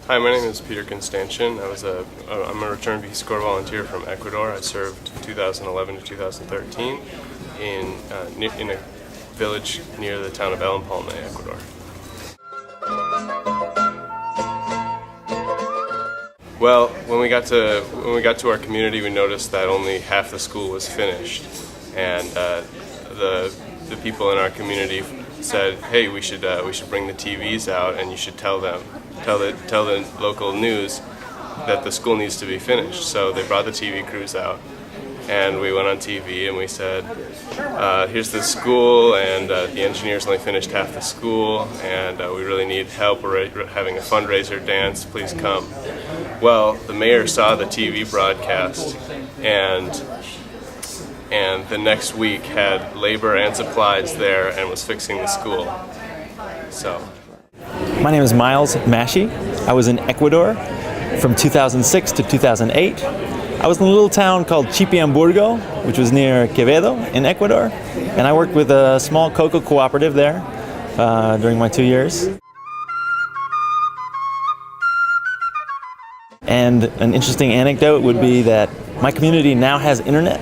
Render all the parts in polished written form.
Hi, my name is Peter Constantian. I'm a return Peace Corps volunteer from Ecuador. I served 2011 to 2013 in a village near the town of El Empalme, Ecuador. Well, when we got to our community, we noticed that only half the school was finished, and the people in our community said, "Hey, we should bring the TVs out, and you should tell the local news that the school needs to be finished." So they brought the TV crews out, and we went on TV and we said, "Here's the school, and the engineers only finished half the school, and we really need help. We're having a fundraiser dance. Please come." Well, the mayor saw the TV broadcast, and the next week had labor and supplies there and was fixing the school. So. My name is Miles Mashi. I was in Ecuador from 2006 to 2008. I was in a little town called Chipiamburgo, which was near Quevedo in Ecuador, and I worked with a small cocoa cooperative there during my 2 years. And an interesting anecdote would be that my community now has internet.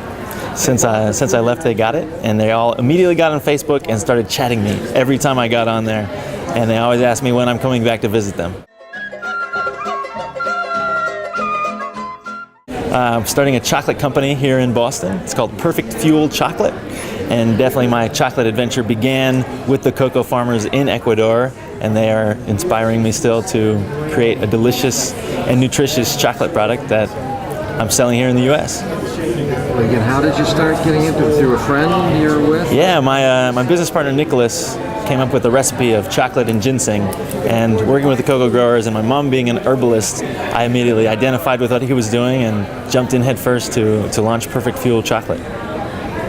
Since I left, they got it, and they all immediately got on Facebook and started chatting me every time I got on there. And they always ask me when I'm coming back to visit them. I'm starting a chocolate company here in Boston. It's called Perfect Fuel Chocolate. And definitely my chocolate adventure began with the cocoa farmers in Ecuador, and they are inspiring me still to create a delicious and nutritious chocolate product that I'm selling here in the U.S. Again, how did you start getting into it? Through a friend you're with? Yeah, my business partner Nicholas came up with a recipe of chocolate and ginseng, and working with the cocoa growers and my mom being an herbalist, I immediately identified with what he was doing and jumped in head first to launch Perfect Fuel Chocolate.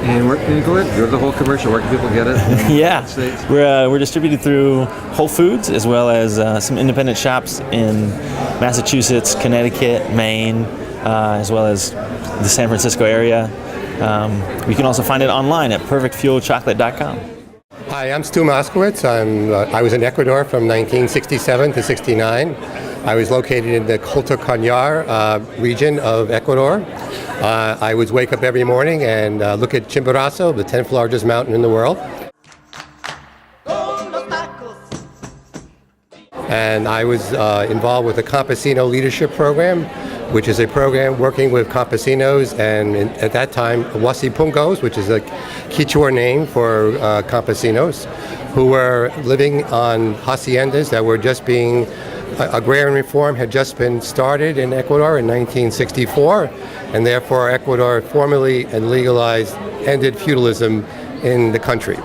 And where can you go ahead? Go to the whole commercial. Where can people get it? Yeah, we're distributed through Whole Foods as well as some independent shops in Massachusetts, Connecticut, Maine, as well as the San Francisco area. We can also find it online at perfectfuelchocolate.com. Hi, I'm Stu Moskowitz. I was in Ecuador from 1967 to 69. I was located in the Alto Cañar region of Ecuador. I would wake up every morning and look at Chimborazo, the 10th largest mountain in the world. And I was involved with the Campesino Leadership Program, which is a program working with campesinos and at that time Huasipungos, which is a Quechua name for campesinos, who were living on haciendas that were just being, agrarian reform had just been started in Ecuador in 1964, and therefore Ecuador formally and legalized, ended feudalism in the country.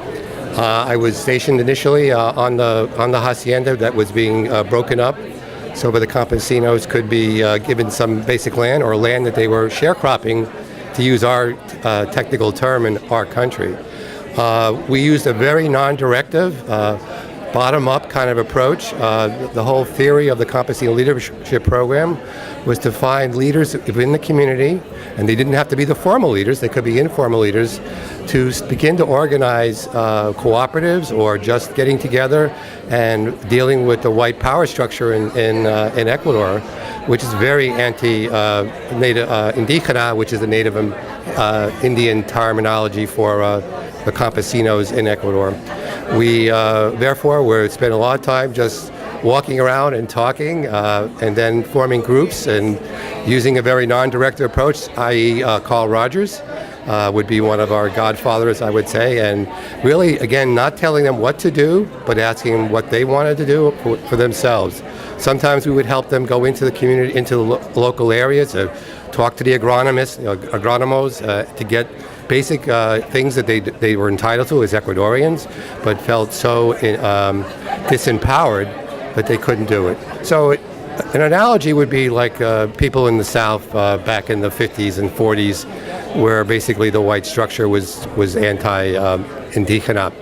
I was stationed initially on the hacienda that was being broken up, so that the campesinos could be given some basic land or land that they were sharecropping, to use our technical term in our country. We used a very non-directive, bottom-up kind of approach. The whole theory of the Campesino Leadership Program was to find leaders within the community, and they didn't have to be the formal leaders, they could be informal leaders, to begin to organize cooperatives or just getting together and dealing with the white power structure in Ecuador, which is very anti-native, indígena, which is the native Indian terminology for the campesinos in Ecuador. We therefore spent a lot of time just walking around and talking, and then forming groups and using a very non-directive approach, i.e. Carl Rogers would be one of our godfathers, I would say, and really, again, not telling them what to do, but asking them what they wanted to do for themselves. Sometimes we would help them go into the community, into the local areas, talk to the agronomists, agronomos, to get basic things that they were entitled to as Ecuadorians, but felt so disempowered that they couldn't do it. So an analogy would be like people in the South back in the 50s and 40s, where basically the white structure was anti-indígena.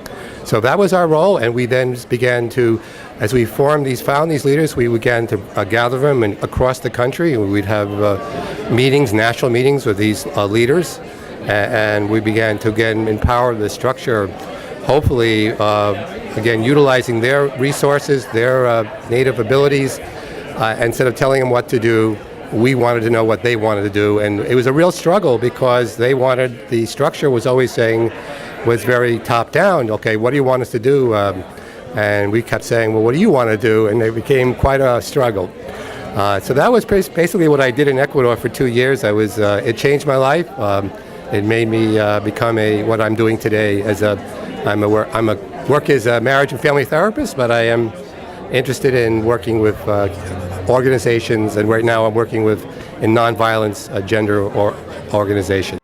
So that was our role, and we then began to, as we found these leaders, we began to gather them across the country. We'd have meetings, national meetings with these leaders, and we began to again empower the structure, hopefully again utilizing their resources, their native abilities, instead of telling them what to do, we wanted to know what they wanted to do, and it was a real struggle because the structure was always saying, was very top down. Okay, what do you want us to do? And we kept saying, well, what do you want to do? And it became quite a struggle. So that was basically what I did in Ecuador for 2 years. It changed my life. It made me become what I'm doing today. I work as a marriage and family therapist, but I am interested in working with organizations, and right now I'm working in nonviolence gender organizations.